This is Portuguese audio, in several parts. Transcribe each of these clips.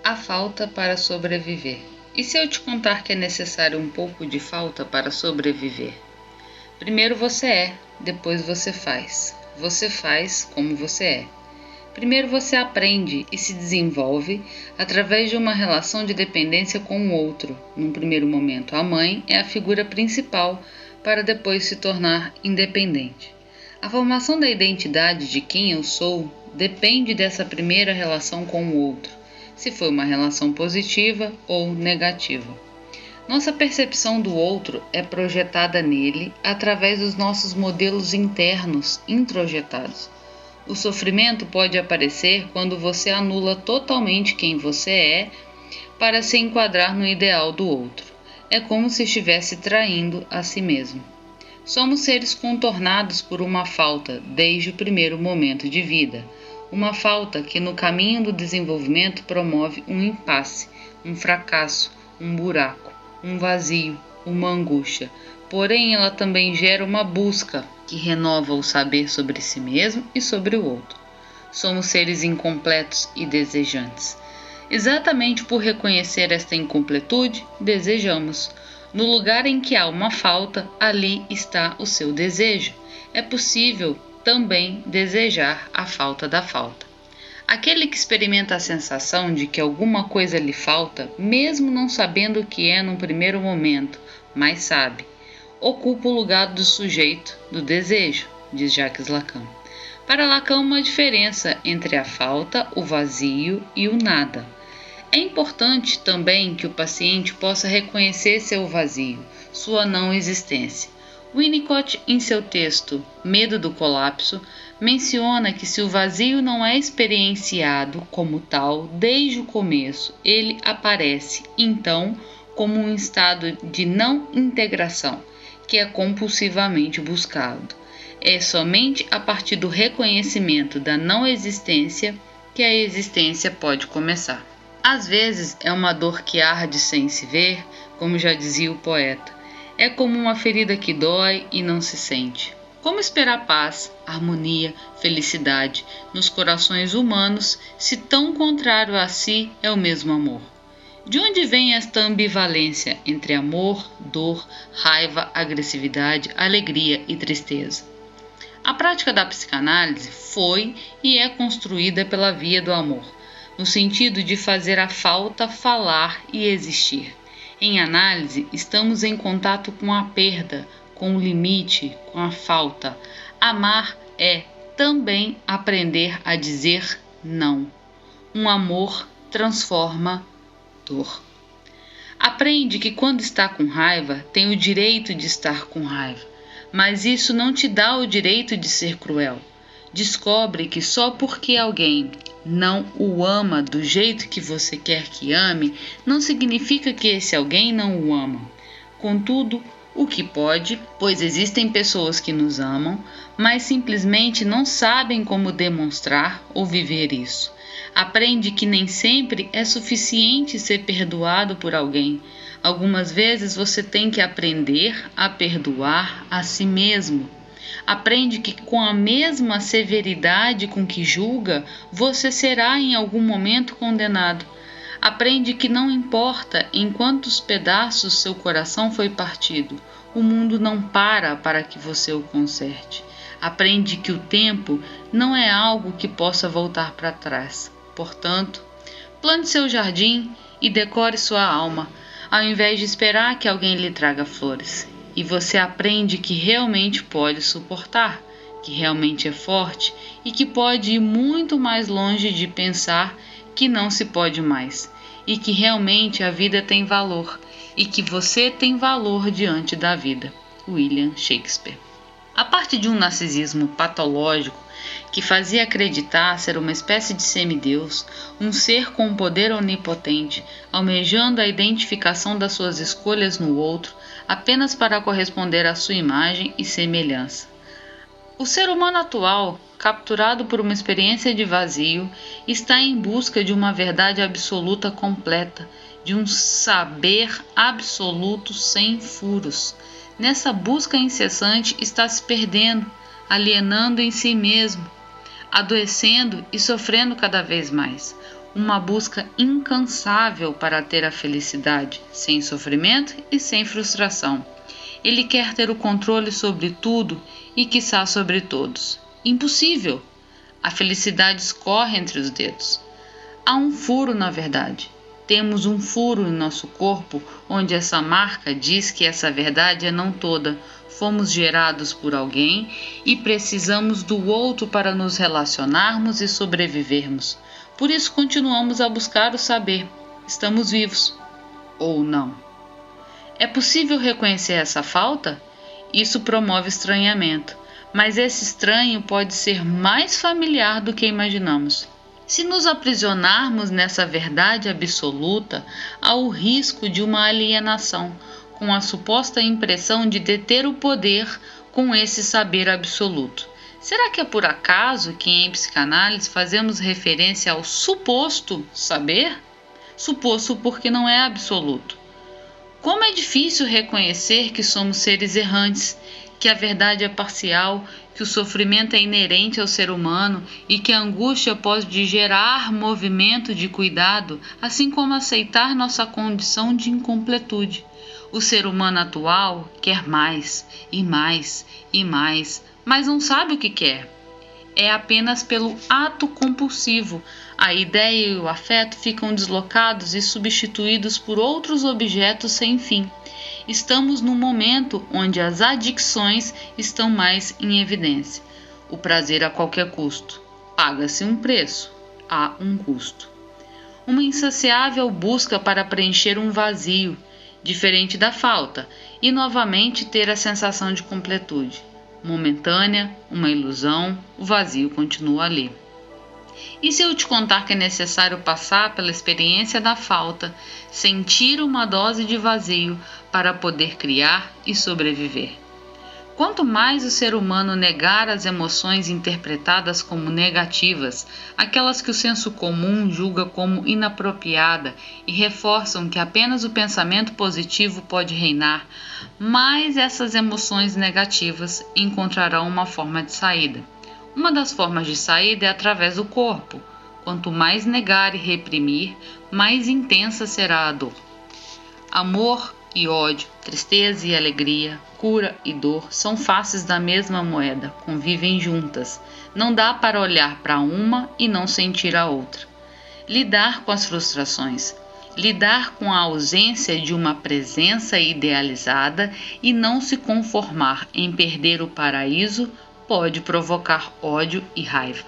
A falta para sobreviver. E se eu te contar que é necessário um pouco de falta para sobreviver? Primeiro você é, depois você faz. Você faz como você é. Primeiro você aprende e se desenvolve através de uma relação de dependência com o outro. Num primeiro momento, a mãe é a figura principal para depois se tornar independente. A formação da identidade de quem eu sou depende dessa primeira relação com o outro, se foi uma relação positiva ou negativa. Nossa percepção do outro é projetada nele através dos nossos modelos internos introjetados. O sofrimento pode aparecer quando você anula totalmente quem você é para se enquadrar no ideal do outro. É como se estivesse traindo a si mesmo. Somos seres contornados por uma falta desde o primeiro momento de vida. Uma falta que no caminho do desenvolvimento promove um impasse, um fracasso, um buraco, um vazio, uma angústia. Porém, ela também gera uma busca que renova o saber sobre si mesmo e sobre o outro. Somos seres incompletos e desejantes. Exatamente por reconhecer esta incompletude, desejamos. No lugar em que há uma falta, ali está o seu desejo. É possível também desejar a falta da falta. Aquele que experimenta a sensação de que alguma coisa lhe falta, mesmo não sabendo o que é num primeiro momento, mas sabe, ocupa o lugar do sujeito, do desejo, diz Jacques Lacan. Para Lacan, uma diferença entre a falta, o vazio e o nada. É importante também que o paciente possa reconhecer seu vazio, sua não existência. Winnicott, em seu texto Medo do Colapso, menciona que se o vazio não é experienciado como tal desde o começo, ele aparece, então, como um estado de não integração, que é compulsivamente buscado. É somente a partir do reconhecimento da não existência que a existência pode começar. Às vezes é uma dor que arde sem se ver, como já dizia o poeta. É como uma ferida que dói e não se sente. Como esperar paz, harmonia, felicidade nos corações humanos, se tão contrário a si é o mesmo amor? De onde vem esta ambivalência entre amor, dor, raiva, agressividade, alegria e tristeza? A prática da psicanálise foi e é construída pela via do amor, no sentido de fazer a falta falar e existir. Em análise, estamos em contato com a perda, com o limite, com a falta. Amar é também aprender a dizer não. Um amor transforma dor. Aprende que quando está com raiva, tem o direito de estar com raiva, mas isso não te dá o direito de ser cruel. Descobre que só porque alguém não o ama do jeito que você quer que ame, não significa que esse alguém não o ama. Contudo, o que pode, pois existem pessoas que nos amam, mas simplesmente não sabem como demonstrar ou viver isso. Aprende que nem sempre é suficiente ser perdoado por alguém. Algumas vezes você tem que aprender a perdoar a si mesmo. Aprende que com a mesma severidade com que julga, você será em algum momento condenado. Aprende que não importa em quantos pedaços seu coração foi partido, o mundo não para que você o conserte. Aprende que o tempo não é algo que possa voltar para trás. Portanto, plante seu jardim e decore sua alma, ao invés de esperar que alguém lhe traga flores. E você aprende que realmente pode suportar, que realmente é forte e que pode ir muito mais longe de pensar que não se pode mais, e que realmente a vida tem valor e que você tem valor diante da vida. William Shakespeare. A parte de um narcisismo patológico que fazia acreditar ser uma espécie de semideus, um ser com um poder onipotente, almejando a identificação das suas escolhas no outro, apenas para corresponder à sua imagem e semelhança. O ser humano atual, capturado por uma experiência de vazio, está em busca de uma verdade absoluta completa, de um saber absoluto sem furos. Nessa busca incessante está se perdendo, alienando em si mesmo, adoecendo e sofrendo cada vez mais. uma busca incansável para ter a felicidade, sem sofrimento e sem frustração. Ele quer ter o controle sobre tudo e, quiçá, sobre todos. Impossível! A felicidade escorre entre os dedos. Há um furo, na verdade. Temos um furo em nosso corpo, onde essa marca diz que essa verdade é não toda. Fomos gerados por alguém e precisamos do outro para nos relacionarmos e sobrevivermos. Por isso continuamos a buscar o saber. Estamos vivos. Ou não. É possível reconhecer essa falta? Isso promove estranhamento, mas esse estranho pode ser mais familiar do que imaginamos. Se nos aprisionarmos nessa verdade absoluta, há o risco de uma alienação, com a suposta impressão de deter o poder com esse saber absoluto. Será que é por acaso que em psicanálise fazemos referência ao suposto saber? Suposto porque não é absoluto. Como é difícil reconhecer que somos seres errantes, que a verdade é parcial, que o sofrimento é inerente ao ser humano e que a angústia pode gerar movimento de cuidado, assim como aceitar nossa condição de incompletude. O ser humano atual quer mais, e mais, e mais, mas não sabe o que quer. É apenas pelo ato compulsivo. A ideia e o afeto ficam deslocados e substituídos por outros objetos sem fim. Estamos num momento onde as adicções estão mais em evidência. O prazer a qualquer custo. Paga-se um preço, há um custo. Uma insaciável busca para preencher um vazio, diferente da falta, e novamente ter a sensação de completude. Momentânea, uma ilusão, o vazio continua ali. E se eu te contar que é necessário passar pela experiência da falta, sentir uma dose de vazio para poder criar e sobreviver? Quanto mais o ser humano negar as emoções interpretadas como negativas, aquelas que o senso comum julga como inapropriada e reforçam que apenas o pensamento positivo pode reinar, mais essas emoções negativas encontrarão uma forma de saída. Uma das formas de saída é através do corpo. Quanto mais negar e reprimir, mais intensa será a dor. Amor e ódio, tristeza e alegria, cura e dor são faces da mesma moeda, convivem juntas. Não dá para olhar para uma e não sentir a outra. Lidar com as frustrações. Lidar com a ausência de uma presença idealizada e não se conformar em perder o paraíso pode provocar ódio e raiva.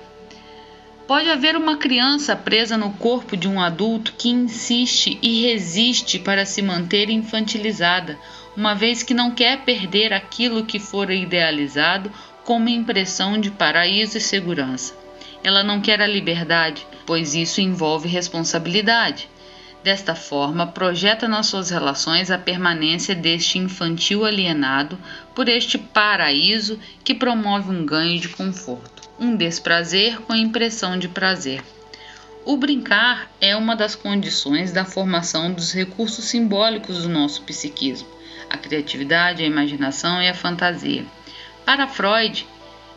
Pode haver uma criança presa no corpo de um adulto que insiste e resiste para se manter infantilizada, uma vez que não quer perder aquilo que fora idealizado como impressão de paraíso e segurança. Ela não quer a liberdade, pois isso envolve responsabilidade. Desta forma, projeta nas suas relações a permanência deste infantil alienado por este paraíso que promove um ganho de conforto, um desprazer com a impressão de prazer. O brincar é uma das condições da formação dos recursos simbólicos do nosso psiquismo, a criatividade, a imaginação e a fantasia. Para Freud,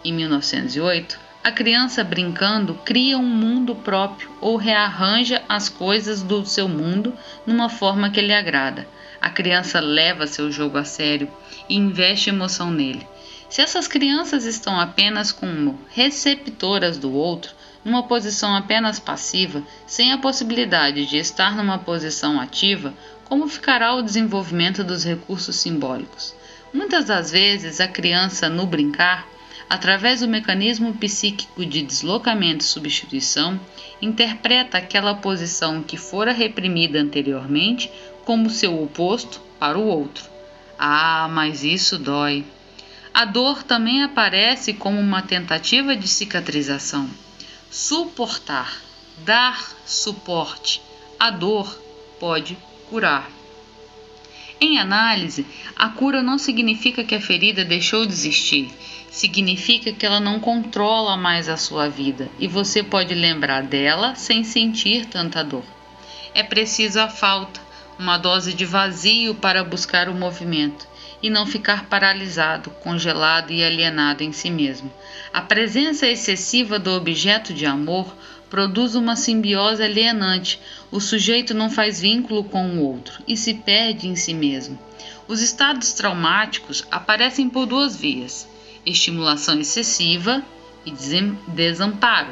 em 1908, a criança brincando cria um mundo próprio ou rearranja as coisas do seu mundo numa forma que lhe agrada. A criança leva seu jogo a sério e investe emoção nele. Se essas crianças estão apenas como receptoras do outro, numa posição apenas passiva, sem a possibilidade de estar numa posição ativa, como ficará o desenvolvimento dos recursos simbólicos? Muitas das vezes, a criança, no brincar, através do mecanismo psíquico de deslocamento e substituição, interpreta aquela posição que fora reprimida anteriormente como seu oposto para o outro. Ah, mas isso dói. A dor também aparece como uma tentativa de cicatrização. Suportar, dar suporte. A dor pode curar. Em análise, a cura não significa que a ferida deixou de existir. Significa que ela não controla mais a sua vida e você pode lembrar dela sem sentir tanta dor. É preciso a falta, uma dose de vazio para buscar o movimento. e não ficar paralisado, congelado e alienado em si mesmo. A presença excessiva do objeto de amor produz uma simbiose alienante. O sujeito não faz vínculo com o outro e se perde em si mesmo. Os estados traumáticos aparecem por duas vias: estimulação excessiva e desamparo.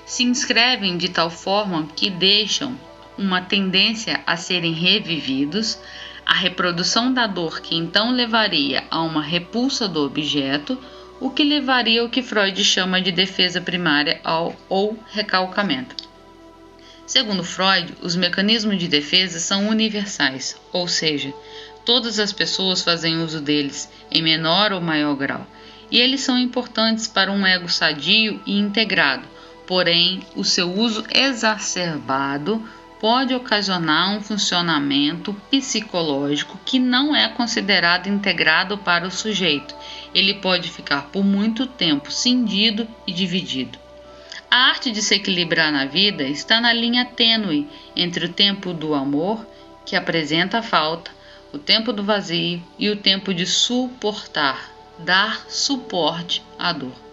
Se inscrevem de tal forma que deixam uma tendência a serem revividos, a reprodução da dor que então levaria a uma repulsa do objeto, o que levaria ao que Freud chama de defesa primária ou recalcamento. Segundo Freud, os mecanismos de defesa são universais, ou seja, todas as pessoas fazem uso deles em menor ou maior grau, e eles são importantes para um ego sadio e integrado, porém, o seu uso exacerbado pode ocasionar um funcionamento psicológico que não é considerado integrado para o sujeito. Ele pode ficar por muito tempo cindido e dividido. A arte de se equilibrar na vida está na linha tênue entre o tempo do amor, que apresenta a falta, o tempo do vazio e o tempo de suportar, dar suporte à dor.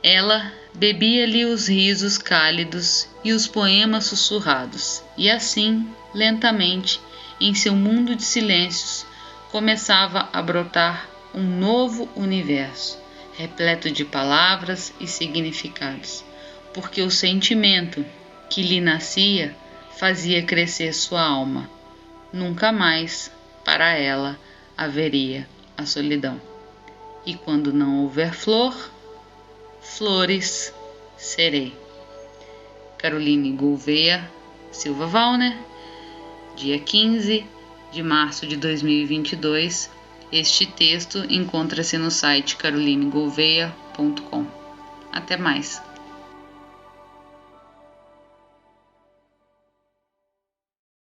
Ela bebia-lhe os risos cálidos e os poemas sussurrados, e assim, lentamente, em seu mundo de silêncios, começava a brotar um novo universo, repleto de palavras e significados, porque o sentimento que lhe nascia fazia crescer sua alma. Nunca mais, para ela, haveria a solidão. E quando não houver flor, flores serei. Caroline Gouveia Silva Wallner, dia 15 de março de 2022. Este texto encontra-se no site carolinegouveia.com. Até mais.